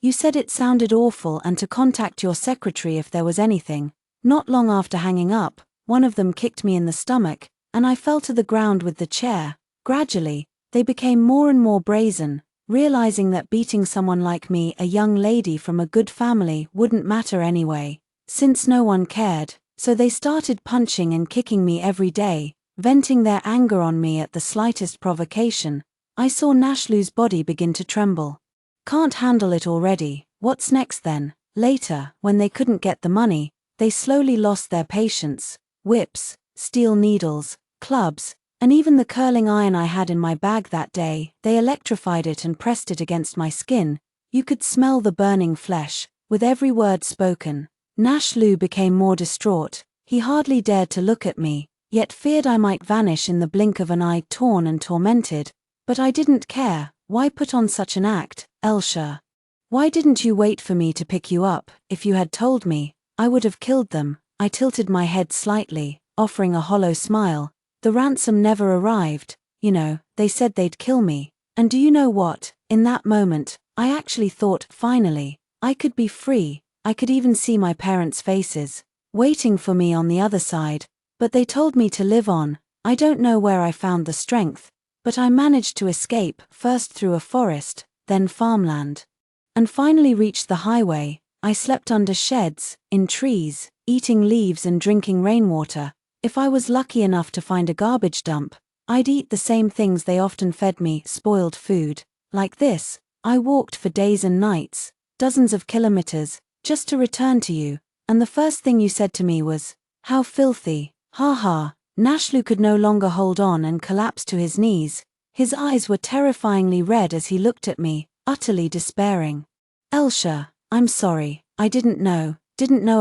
You said it sounded awful and to contact your secretary if there was anything. Not long after hanging up, one of them kicked me in the stomach, and I fell to the ground with the chair. Gradually, they became more and more brazen, realizing that beating someone like me, a young lady from a good family, wouldn't matter anyway, since no one cared, so they started punching and kicking me every day, venting their anger on me at the slightest provocation. I saw Nashlu's body begin to tremble. Can't handle it already, what's next then? Later, when they couldn't get the money, they slowly lost their patience. Whips, steel needles, clubs, and even the curling iron I had in my bag that day, they electrified it and pressed it against my skin. You could smell the burning flesh, with every word spoken. Nashlu became more distraught. He hardly dared to look at me, yet feared I might vanish in the blink of an eye, torn and tormented. But I didn't care. Why put on such an act, Elsha? Why didn't you wait for me to pick you up? If you had told me, I would have killed them. I tilted my head slightly, offering a hollow smile. The ransom never arrived. You know, they said they'd kill me. And do you know what? In that moment, I actually thought, finally, I could be free. I could even see my parents' faces, waiting for me on the other side. But they told me to live on. I don't know where I found the strength, but I managed to escape, first through a forest, then farmland, and finally reached the highway. I slept under sheds, in trees, eating leaves and drinking rainwater. If I was lucky enough to find a garbage dump, I'd eat the same things they often fed me, spoiled food. Like this, I walked for days and nights, dozens of kilometers, just to return to you, and the first thing you said to me was, "How filthy." Ha ha. Nashlu could no longer hold on and collapsed to his knees. His eyes were terrifyingly red as he looked at me, utterly despairing. Elsha, I'm sorry, I didn't know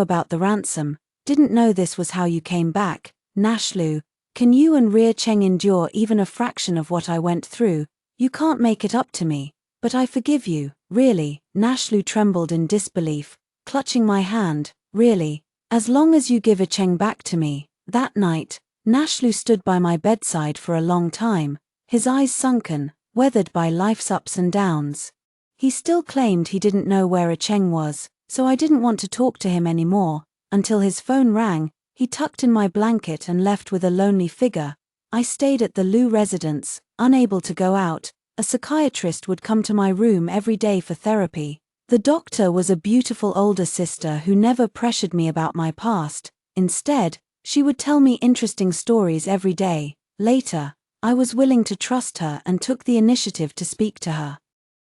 about the ransom, didn't know this was how you came back. Nashlu, can you and Ria Cheng endure even a fraction of what I went through? You can't make it up to me, but I forgive you, really. Nashlu trembled in disbelief, clutching my hand. Really? As long as you give Cheng back to me. That night, Nashlu stood by my bedside for a long time, his eyes sunken, weathered by life's ups and downs. He still claimed he didn't know where Cheng was, so I didn't want to talk to him anymore, until his phone rang. He tucked in my blanket and left with a lonely figure. I stayed at the Lu residence, unable to go out. A psychiatrist would come to my room every day for therapy. The doctor was a beautiful older sister who never pressured me about my past. Instead, she would tell me interesting stories every day. Later, I was willing to trust her and took the initiative to speak to her.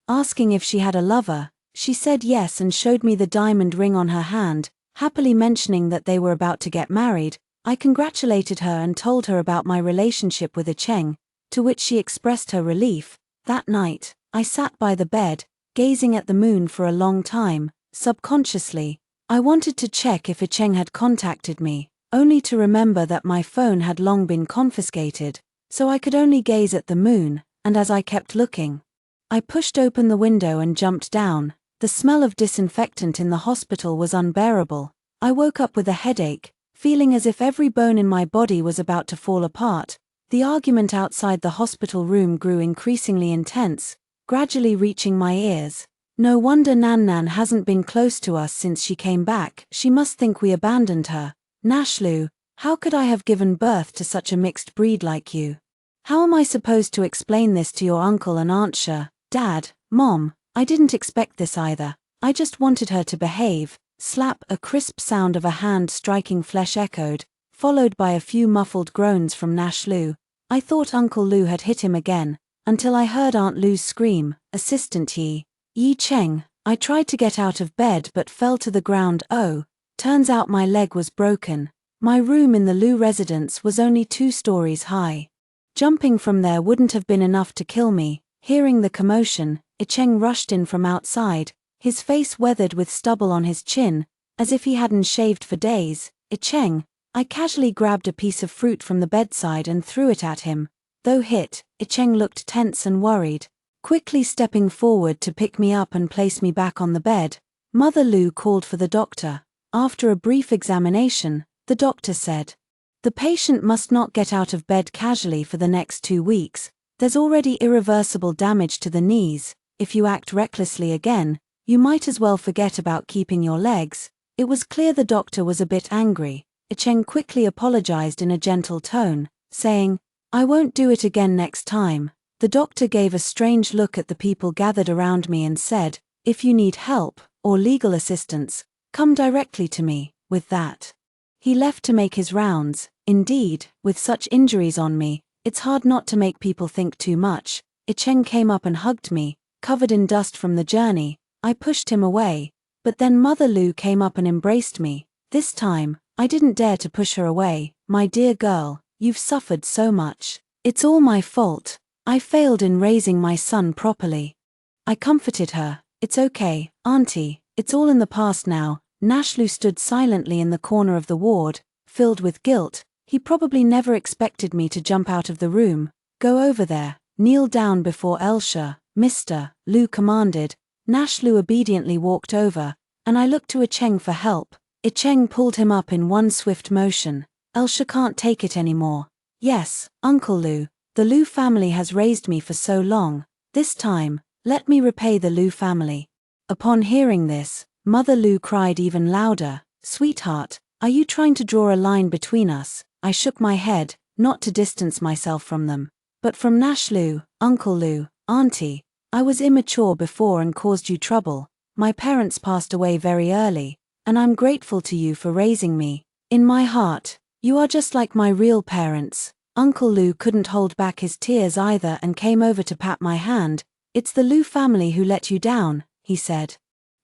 Asking if she had a lover, she said yes and showed me the diamond ring on her hand, happily mentioning that they were about to get married. I congratulated her and told her about my relationship with Cheng, to which she expressed her relief. That night, I sat by the bed, gazing at the moon for a long time. Subconsciously, I wanted to check if Cheng had contacted me, only to remember that my phone had long been confiscated, so I could only gaze at the moon. And as I kept looking, I pushed open the window and jumped down. The smell of disinfectant in the hospital was unbearable. I woke up with a headache, feeling as if every bone in my body was about to fall apart. The argument outside the hospital room grew increasingly intense, gradually reaching my ears. No wonder Nan hasn't been close to us since she came back. She must think we abandoned her. Nashlu, how could I have given birth to such a mixed breed like you? How am I supposed to explain this to your uncle and Aunt Sha? Dad, Mom, I didn't expect this either. I just wanted her to behave. Slap. A crisp sound of a hand striking flesh echoed, followed by a few muffled groans from Nashlu. I thought Uncle Lu had hit him again, until I heard Aunt Lu's scream, "Assistant Yi Cheng." I tried to get out of bed but fell to the ground. Oh, turns out my leg was broken. My room in the Lu residence was only 2 stories high. Jumping from there wouldn't have been enough to kill me. Hearing the commotion, Cheng rushed in from outside, his face weathered with stubble on his chin, as if he hadn't shaved for days. Icheng, I casually grabbed a piece of fruit from the bedside and threw it at him. Though hit, Icheng looked tense and worried, quickly stepping forward to pick me up and place me back on the bed. Mother Lu called for the doctor. After a brief examination, the doctor said, "The patient must not get out of bed casually for the next 2 weeks. There's already irreversible damage to the knees. If you act recklessly again, you might as well forget about keeping your legs." It was clear the doctor was a bit angry. Icheng quickly apologized in a gentle tone, saying, "I won't do it again next time." The doctor gave a strange look at the people gathered around me and said, "If you need help or legal assistance, come directly to me." With that, he left to make his rounds. Indeed, with such injuries on me, it's hard not to make people think too much. Icheng came up and hugged me, covered in dust from the journey. I pushed him away, but then Mother Lu came up and embraced me. This time, I didn't dare to push her away. "My dear girl, you've suffered so much. It's all my fault. I failed in raising my son properly." I comforted her. "It's okay, Auntie, it's all in the past now." Nashlu stood silently in the corner of the ward, filled with guilt. He probably never expected me to jump out of the room. "Go over there, kneel down before Elsha, Mr. Lu commanded. Nashlu obediently walked over, and I looked to Icheng for help. Icheng pulled him up in one swift motion. "Elsha can't take it anymore." "Yes, Uncle Lu, the Lu family has raised me for so long. This time, let me repay the Lu family." Upon hearing this, Mother Lu cried even louder. "Sweetheart, are you trying to draw a line between us?" I shook my head, not to distance myself from them, but from Nashlu. "Uncle Lu, Auntie, I was immature before and caused you trouble. My parents passed away very early, and I'm grateful to you for raising me. In my heart, you are just like my real parents." Uncle Lu couldn't hold back his tears either and came over to pat my hand. "It's the Lu family who let you down," he said.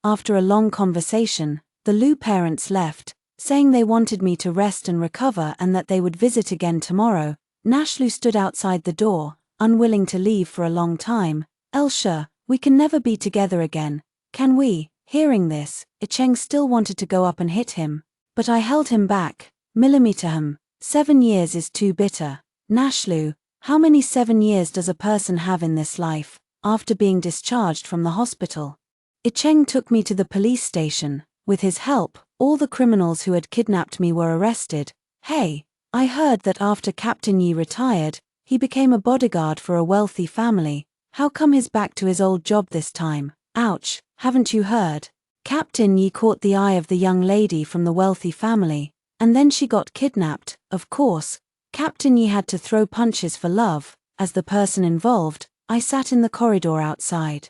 After a long conversation, the Lu parents left, saying they wanted me to rest and recover and that they would visit again tomorrow. Nashlu stood outside the door, unwilling to leave for a long time. "Elsha, we can never be together again, can we?" Hearing this, Icheng still wanted to go up and hit him, but I held him back. "Millimeter him. 7 years is too bitter. Nashlu, how many 7 years does a person have in this life?" After being discharged from the hospital, Icheng took me to the police station. With his help, all the criminals who had kidnapped me were arrested. "Hey, I heard that after Captain Yi retired, he became a bodyguard for a wealthy family. How come he's back to his old job this time?" "Ouch, haven't you heard? Captain Yi caught the eye of the young lady from the wealthy family, and then she got kidnapped. Of course, Captain Yi had to throw punches for love." As the person involved, I sat in the corridor outside,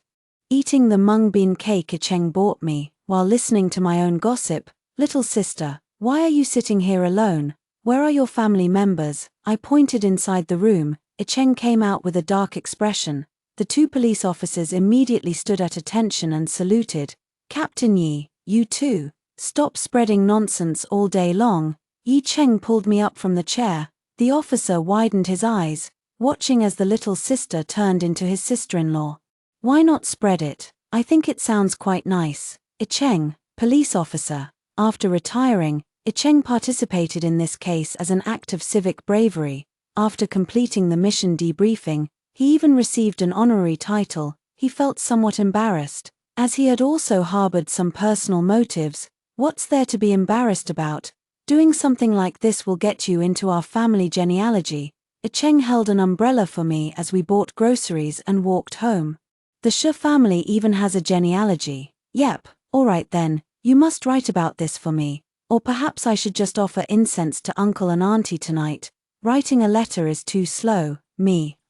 eating the mung bean cake Icheng bought me, while listening to my own gossip. "Little sister, why are you sitting here alone? Where are your family members?" I pointed inside the room. Icheng came out with a dark expression. The 2 police officers immediately stood at attention and saluted. "Captain Yi, you too. Stop spreading nonsense all day long." Yi Cheng pulled me up from the chair. The officer widened his eyes, watching as the little sister turned into his sister-in-law. "Why not spread it? I think it sounds quite nice." Icheng, police officer. After retiring, Icheng participated in this case as an act of civic bravery. After completing the mission debriefing, he even received an honorary title. He felt somewhat embarrassed, as he had also harbored some personal motives. What's there to be embarrassed about? Doing something like this will get you into our family genealogy. Icheng held an umbrella for me as we bought groceries and walked home. "The Shi family even has a genealogy." "Yep, alright then, you must write about this for me. Or perhaps I should just offer incense to Uncle and Auntie tonight. Writing a letter is too slow."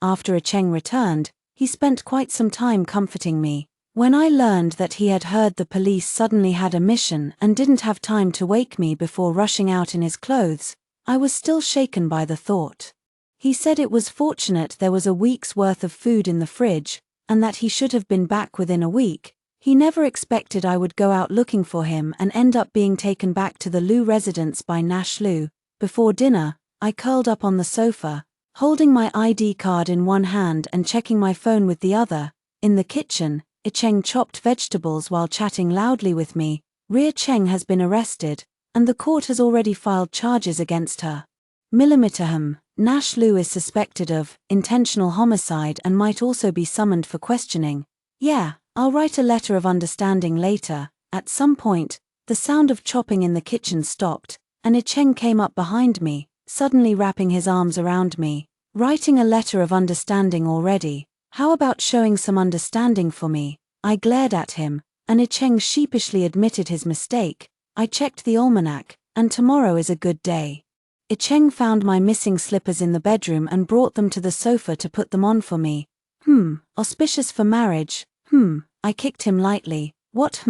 After Icheng returned, he spent quite some time comforting me. When I learned that he had heard the police suddenly had a mission and didn't have time to wake me before rushing out in his clothes, I was still shaken by the thought. He said it was fortunate there was a week's worth of food in the fridge, and that he should have been back within a week. He never expected I would go out looking for him and end up being taken back to the Lu residence by Nash Lu. Before dinner, I curled up on the sofa, holding my ID card in one hand and checking my phone with the other. In the kitchen, Icheng chopped vegetables while chatting loudly with me. Ria Cheng has been arrested, and the court has already filed charges against her. Millimeter. Nash Liu is suspected of intentional homicide and might also be summoned for questioning. Yeah, I'll write a letter of understanding later. At some point, the sound of chopping in the kitchen stopped, and Cheng came up behind me, suddenly wrapping his arms around me. Writing a letter of understanding already? How about showing some understanding for me? I glared at him, and Cheng sheepishly admitted his mistake. I checked the almanac, and tomorrow is a good day. Cheng found my missing slippers in the bedroom and brought them to the sofa to put them on for me. Auspicious for marriage. I kicked him lightly. What?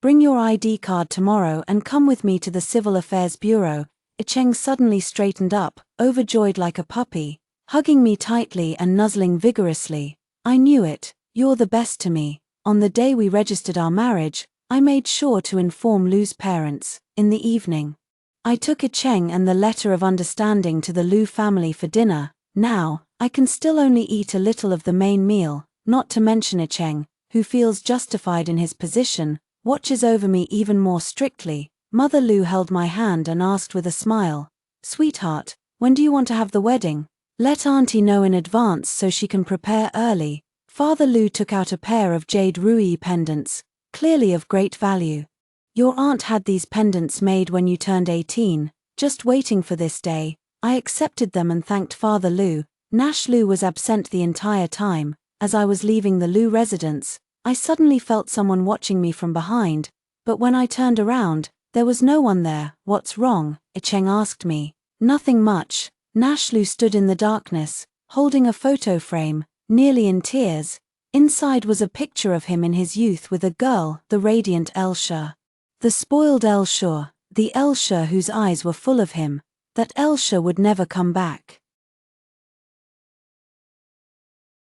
Bring your ID card tomorrow and come with me to the Civil Affairs Bureau. Cheng suddenly straightened up, overjoyed like a puppy, hugging me tightly and nuzzling vigorously. I knew it. You're the best to me. On the day we registered our marriage, I made sure to inform Lu's parents. In the evening, I took Cheng and the letter of understanding to the Lu family for dinner. Now, I can still only eat a little of the main meal, not to mention Cheng, who feels justified in his position, watches over me even more strictly. Mother Lu held my hand and asked with a smile, "Sweetheart, when do you want to have the wedding? Let Auntie know in advance so she can prepare early." Father Lu took out a pair of jade ruyi pendants, clearly of great value. "Your aunt had these pendants made when you turned 18, just waiting for this day." I accepted them and thanked Father Lu. Nash Lu was absent the entire time. As I was leaving the Lu residence, I suddenly felt someone watching me from behind, but when I turned around, there was no one there. "What's wrong?" Cheng asked me. "Nothing much." Nash Lu stood in the darkness, holding a photo frame, nearly in tears. Inside was a picture of him in his youth with a girl, the radiant Elsha. The spoiled Elsha, the Elsha whose eyes were full of him, that Elsha would never come back.